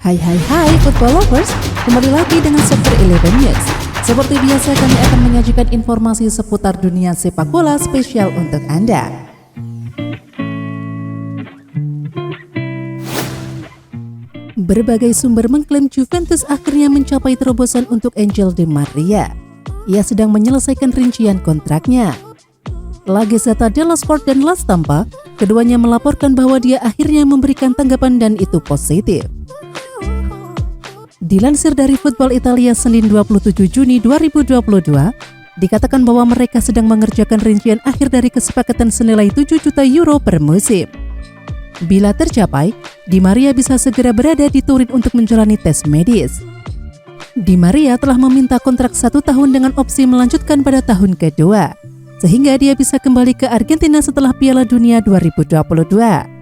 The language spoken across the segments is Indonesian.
Hai football lovers, kembali lagi dengan Super 11 News. Seperti biasa kami akan menyajikan informasi seputar dunia sepak bola spesial untuk Anda. Berbagai sumber mengklaim Juventus akhirnya mencapai terobosan untuk Angel Di Maria. Ia sedang menyelesaikan rincian kontraknya. La Gazzetta dello Sport dan La Stampa, keduanya melaporkan bahwa dia akhirnya memberikan tanggapan dan itu positif. Dilansir dari Football Italia Senin 27 Juni 2022, dikatakan bahwa mereka sedang mengerjakan rincian akhir dari kesepakatan senilai 7 juta euro per musim. Bila tercapai, Di Maria bisa segera berada di Turin untuk menjalani tes medis. Di Maria telah meminta kontrak 1 tahun dengan opsi melanjutkan pada tahun kedua, sehingga dia bisa kembali ke Argentina setelah Piala Dunia 2022.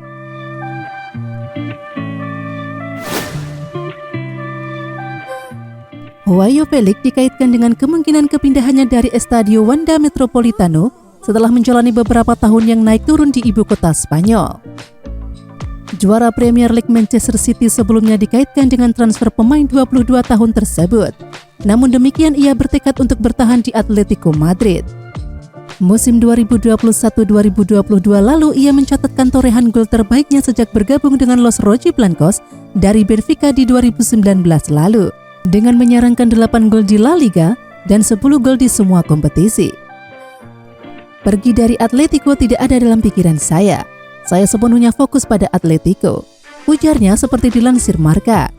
Joao Felix dikaitkan dengan kemungkinan kepindahannya dari Estadio Wanda Metropolitano setelah menjalani beberapa tahun yang naik turun di ibu kota Spanyol. Juara Premier League Manchester City sebelumnya dikaitkan dengan transfer pemain 22 tahun tersebut. Namun demikian ia bertekad untuk bertahan di Atletico Madrid. Musim 2021-2022 lalu ia mencatatkan torehan gol terbaiknya sejak bergabung dengan Los Rojiblancos dari Benfica di 2019 lalu, dengan menyarangkan 8 gol di La Liga dan 10 gol di semua kompetisi. Pergi dari Atletico tidak ada dalam pikiran saya. Saya sepenuhnya fokus pada Atletico, ujarnya seperti dilansir Marca.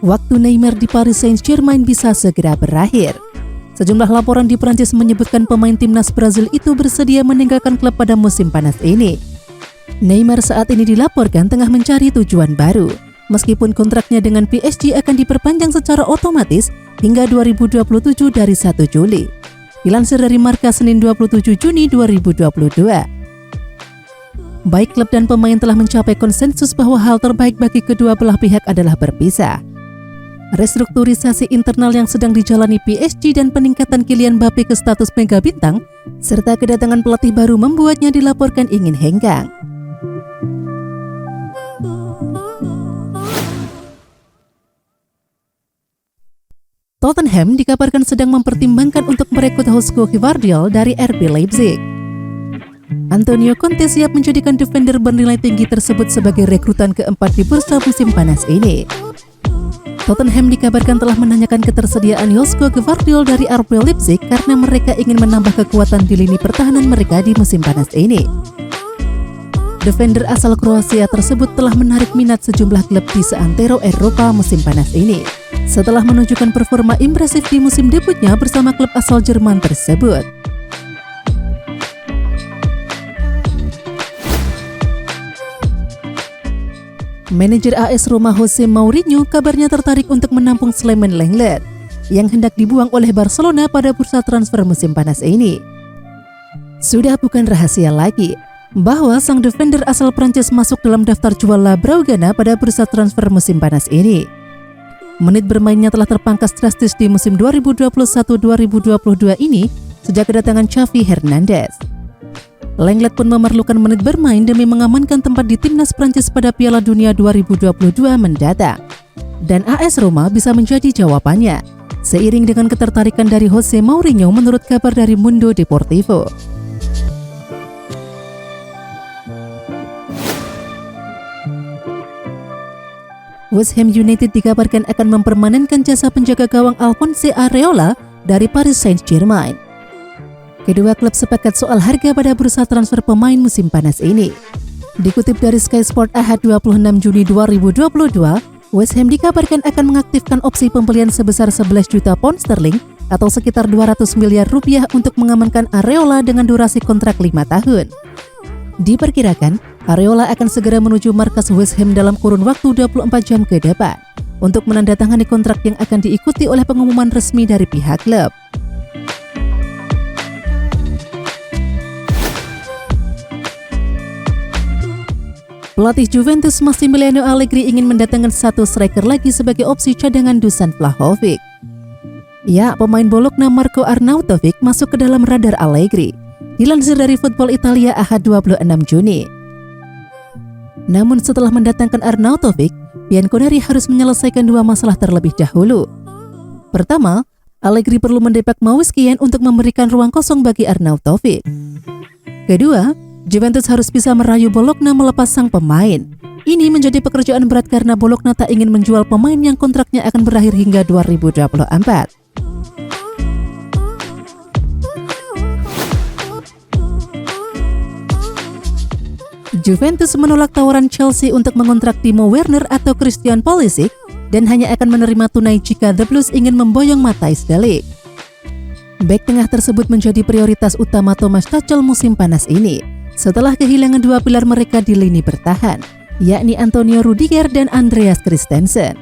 Waktu Neymar di Paris Saint-Germain bisa segera berakhir. Sejumlah laporan di Prancis menyebutkan pemain timnas Brazil itu bersedia meninggalkan klub pada musim panas ini. Neymar saat ini dilaporkan tengah mencari tujuan baru, meskipun kontraknya dengan PSG akan diperpanjang secara otomatis hingga 2027 dari 1 Juli. Dilansir dari Marca Senin 27 Juni 2022. Baik klub dan pemain telah mencapai konsensus bahwa hal terbaik bagi kedua belah pihak adalah berpisah. Restrukturisasi internal yang sedang dijalani PSG dan peningkatan Kylian Mbappe ke status mega bintang, serta kedatangan pelatih baru membuatnya dilaporkan ingin hengkang. Tottenham dikabarkan sedang mempertimbangkan untuk merekrut Josko Gvardiol dari RB Leipzig. Antonio Conte siap menjadikan defender bernilai tinggi tersebut sebagai rekrutan keempat di bursa musim panas ini. Tottenham dikabarkan telah menanyakan ketersediaan Josko Gvardiol dari RB Leipzig karena mereka ingin menambah kekuatan di lini pertahanan mereka di musim panas ini. Defender asal Kroasia tersebut telah menarik minat sejumlah klub di seantero Eropa musim panas ini, setelah menunjukkan performa impresif di musim debutnya bersama klub asal Jerman tersebut. Manajer AS Roma Jose Mourinho kabarnya tertarik untuk menampung Slovan Lenglet yang hendak dibuang oleh Barcelona pada bursa transfer musim panas ini. Sudah bukan rahasia lagi bahwa sang defender asal Prancis masuk dalam daftar jual Blaugrana pada bursa transfer musim panas ini. Menit bermainnya telah terpangkas drastis di musim 2021-2022 ini sejak kedatangan Xavi Hernandez. Lenglet pun memerlukan menit bermain demi mengamankan tempat di timnas Prancis pada Piala Dunia 2022 mendatang. Dan AS Roma bisa menjadi jawabannya, seiring dengan ketertarikan dari Jose Mourinho menurut kabar dari Mundo Deportivo. West Ham United dikabarkan akan mempermanenkan jasa penjaga gawang Alphonse Areola dari Paris Saint-Germain. Kedua klub sepakat soal harga pada bursa transfer pemain musim panas ini. Dikutip dari Sky Sport Ahad 26 Juni 2022, West Ham dikabarkan akan mengaktifkan opsi pembelian sebesar 11 juta pound sterling atau sekitar 200 miliar rupiah untuk mengamankan Areola dengan durasi kontrak 5 tahun. Diperkirakan, Areola akan segera menuju markas West Ham dalam kurun waktu 24 jam ke depan untuk menandatangani kontrak yang akan diikuti oleh pengumuman resmi dari pihak klub. Pelatih Juventus Massimiliano Allegri ingin mendatangkan satu striker lagi sebagai opsi cadangan Dusan Vlahovic. Ya, pemain Bologna Marko Arnautovic masuk ke dalam radar Allegri. dilansir dari Football Italia Ahad 26 Juni. Namun setelah mendatangkan Arnautovic, Bianconeri harus menyelesaikan dua masalah terlebih dahulu. Pertama, Allegri perlu mendepak Mawiskian untuk memberikan ruang kosong bagi Arnautovic. Kedua, Juventus harus bisa merayu Bologna melepas sang pemain. Ini menjadi pekerjaan berat karena Bologna tak ingin menjual pemain yang kontraknya akan berakhir hingga 2024. Juventus menolak tawaran Chelsea untuk mengontrak Timo Werner atau Christian Pulisic dan hanya akan menerima tunai jika The Blues ingin memboyong Matthijs de Ligt. Bek tengah tersebut menjadi prioritas utama Thomas Tuchel musim panas ini setelah kehilangan dua pilar mereka di lini bertahan, yakni Antonio Rudiger dan Andreas Christensen.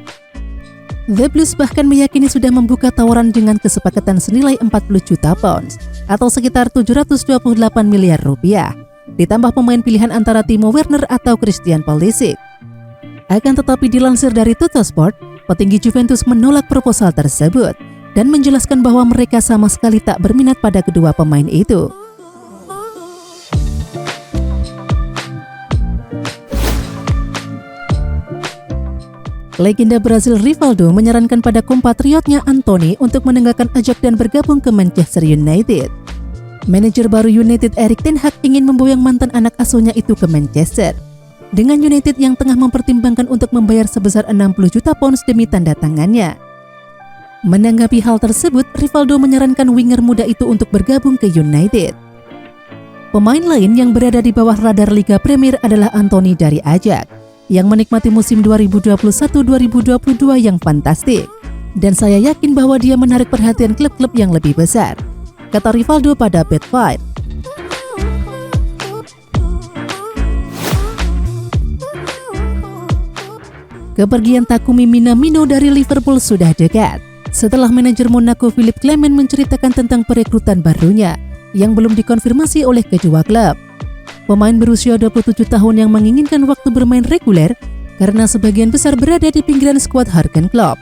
The Blues bahkan meyakini sudah membuka tawaran dengan kesepakatan senilai 40 juta pounds atau sekitar 728 miliar rupiah. Ditambah pemain pilihan antara Timo Werner atau Christian Pulisic. Akan tetapi dilansir dari Tuttosport, petinggi Juventus menolak proposal tersebut dan menjelaskan bahwa mereka sama sekali tak berminat pada kedua pemain itu. Legenda Brazil Rivaldo menyarankan pada kompatriotnya Anthony untuk meninggalkan Ajax dan bergabung ke Manchester United. Manajer baru United Erik ten Hag ingin memboyong mantan anak asuhnya itu ke Manchester. Dengan United yang tengah mempertimbangkan untuk membayar sebesar 60 juta pounds demi tanda tangannya. Menanggapi hal tersebut, Rivaldo menyarankan winger muda itu untuk bergabung ke United. Pemain lain yang berada di bawah radar Liga Premier adalah Anthony dari Ajax, yang menikmati musim 2021-2022 yang fantastik. Dan saya yakin bahwa dia menarik perhatian klub-klub yang lebih besar, kata Rivaldo pada Betfair. Kepergian Takumi Minamino dari Liverpool sudah dekat, setelah manajer Monaco Philippe Clement menceritakan tentang perekrutan barunya yang belum dikonfirmasi oleh kedua klub. Pemain berusia 27 tahun yang menginginkan waktu bermain reguler karena sebagian besar berada di pinggiran skuad Jurgen Klopp.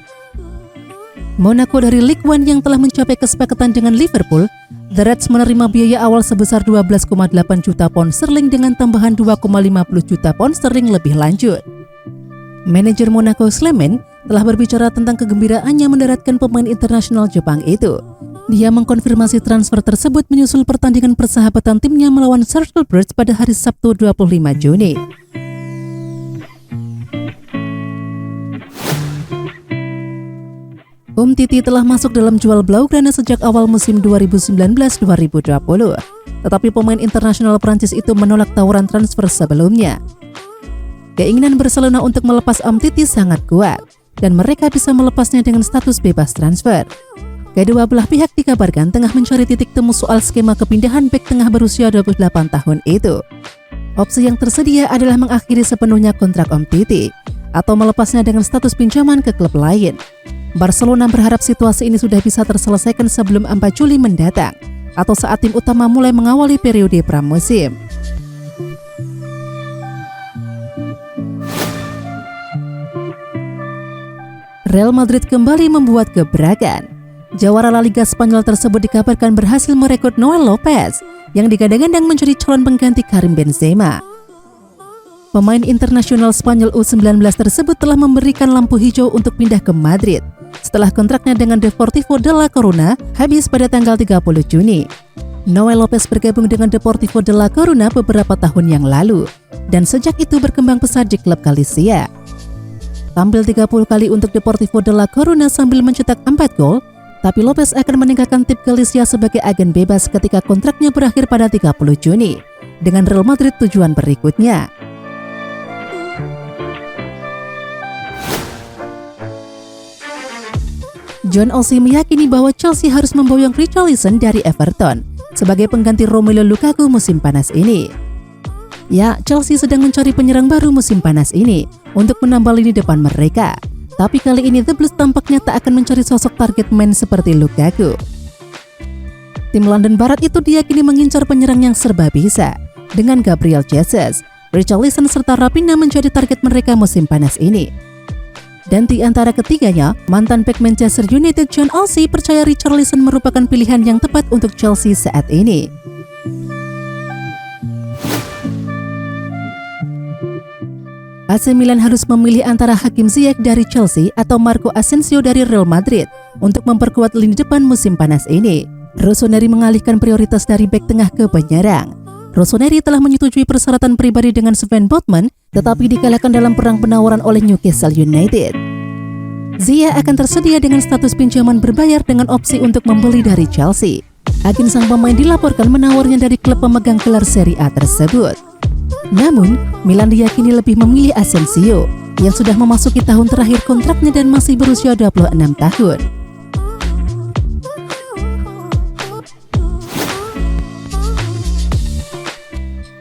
Monaco dari Ligue 1 yang telah mencapai kesepakatan dengan Liverpool, The Reds menerima biaya awal sebesar 12,8 juta pound sterling dengan tambahan 2,50 juta pound sterling lebih lanjut. Manajer Monaco Clement telah berbicara tentang kegembiraannya mendaratkan pemain internasional Jepang itu. Dia mengkonfirmasi transfer tersebut menyusul pertandingan persahabatan timnya melawan Cercle Bruges pada hari Sabtu 25 Juni. Titi telah masuk dalam jual Blaugrana sejak awal musim 2019-2020. Tetapi pemain internasional Prancis itu menolak tawaran transfer sebelumnya. Keinginan Barcelona untuk melepas Titi sangat kuat, dan mereka bisa melepasnya dengan status bebas transfer. Kedua belah pihak dikabarkan tengah mencari titik temu soal skema kepindahan bek tengah berusia 28 tahun itu. Opsi yang tersedia adalah mengakhiri sepenuhnya kontrak Titi atau melepasnya dengan status pinjaman ke klub lain. Barcelona berharap situasi ini sudah bisa terselesaikan sebelum 4 Juli mendatang atau saat tim utama mulai mengawali periode pramusim. Real Madrid kembali membuat gebrakan. Jawara La Liga Spanyol tersebut dikabarkan berhasil merekrut Noel Lopez yang digadang-gadang menjadi calon pengganti Karim Benzema. Pemain internasional Spanyol U19 tersebut telah memberikan lampu hijau untuk pindah ke Madrid setelah kontraknya dengan Deportivo de La Coruña habis pada tanggal 30 Juni. Noel Lopez bergabung dengan Deportivo de La Coruña beberapa tahun yang lalu dan sejak itu berkembang pesat di klub Galicia. Tampil 30 kali untuk Deportivo de La Coruña sambil mencetak 4 gol, tapi Lopez akan meninggalkan tim Galicia sebagai agen bebas ketika kontraknya berakhir pada 30 Juni dengan Real Madrid tujuan berikutnya. John Olsen meyakini bahwa Chelsea harus memboyong Richarlison dari Everton sebagai pengganti Romelu Lukaku musim panas ini. Ya, Chelsea sedang mencari penyerang baru musim panas ini untuk menambah lini depan mereka. Tapi kali ini The Blues tampaknya tak akan mencari sosok target man seperti Lukaku. Tim London Barat itu diyakini mengincar penyerang yang serba bisa dengan Gabriel Jesus, Richarlison serta Raphinha menjadi target mereka musim panas ini. Dan di antara ketiganya, mantan bek Manchester United John Olsen percaya Richarlison merupakan pilihan yang tepat untuk Chelsea saat ini. AC Milan harus memilih antara Hakim Ziyech dari Chelsea atau Marco Asensio dari Real Madrid untuk memperkuat lini depan musim panas ini. Rossoneri mengalihkan prioritas dari bek tengah ke penyerang. Rossoneri telah menyetujui persyaratan pribadi dengan Sven Botman, tetapi dikalahkan dalam perang penawaran oleh Newcastle United. Ziyech akan tersedia dengan status pinjaman berbayar dengan opsi untuk membeli dari Chelsea. Agen sang pemain dilaporkan menawarnya dari klub pemegang gelar Serie A tersebut. Namun, Milan diyakini lebih memilih Asensio yang sudah memasuki tahun terakhir kontraknya dan masih berusia 26 tahun.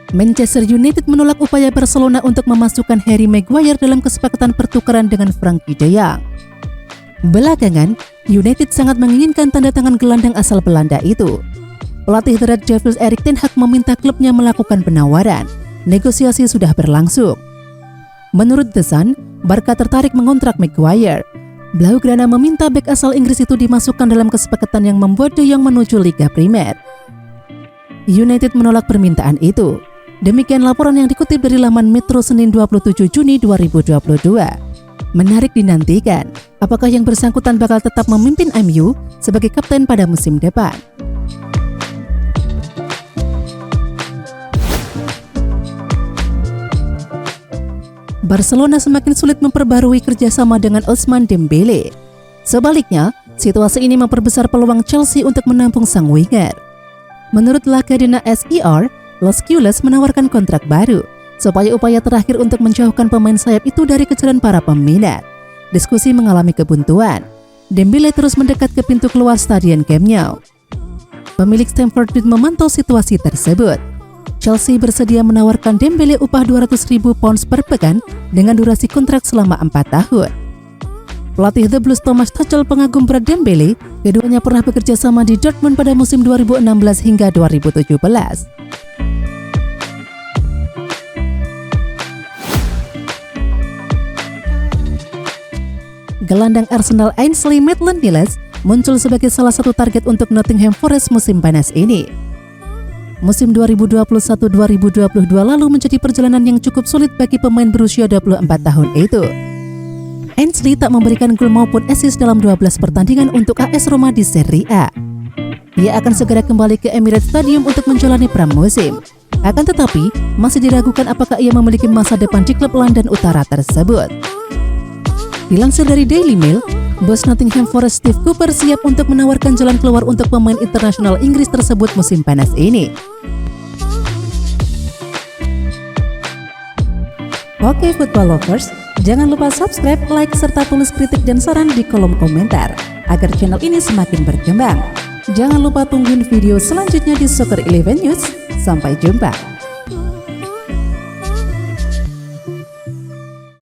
Manchester United menolak upaya Barcelona untuk memasukkan Harry Maguire dalam kesepakatan pertukaran dengan Frankie de Jong. Belakangan, United sangat menginginkan tanda tangan gelandang asal Belanda itu. Pelatih The Red Devils Erik ten Hag meminta klubnya melakukan penawaran. Negosiasi sudah berlangsung. Menurut The Sun, Barca tertarik mengontrak Maguire. Blaugrana meminta bek asal Inggris itu dimasukkan dalam kesepakatan yang membuat De Jong menuju Liga Primer. United menolak permintaan itu. Demikian laporan yang dikutip dari laman Metro Senin 27 Juni 2022. Menarik dinantikan, apakah yang bersangkutan bakal tetap memimpin MU sebagai kapten pada musim depan. Barcelona semakin sulit memperbarui kerjasama dengan Ousmane Dembele. Sebaliknya, situasi ini memperbesar peluang Chelsea untuk menampung sang winger. Menurut La Cadena SER, Los Culés menawarkan kontrak baru supaya upaya terakhir untuk menjauhkan pemain sayap itu dari kejaran para peminat. Diskusi mengalami kebuntuan. Dembele terus mendekat ke pintu keluar stadion Camp Nou. Pemilik Stamford Bridge memantau situasi tersebut. Chelsea bersedia menawarkan Dembele upah 200.000 pounds per pekan dengan durasi kontrak selama 4 tahun. Pelatih The Blues Thomas Tuchel pengagum berat Dembele, keduanya pernah bekerja sama di Dortmund pada musim 2016 hingga 2017. Gelandang Arsenal Ainsley Maitland-Niles muncul sebagai salah satu target untuk Nottingham Forest musim panas ini. Musim 2021-2022 lalu menjadi perjalanan yang cukup sulit bagi pemain berusia 24 tahun itu. Ainsley tak memberikan gol maupun assist dalam 12 pertandingan untuk AS Roma di Serie A. Dia akan segera kembali ke Emirates Stadium untuk menjalani pramusim. Akan tetapi, masih diragukan apakah ia memiliki masa depan di klub London Utara tersebut. Dilansir dari Daily Mail, bos Nottingham Forest Steve Cooper siap untuk menawarkan jalan keluar untuk pemain internasional Inggris tersebut musim panas ini. Oke football lovers, jangan lupa subscribe, like, serta tulis kritik dan saran di kolom komentar agar channel ini semakin berkembang. Jangan lupa tungguin video selanjutnya di Soccer 11 News. Sampai jumpa.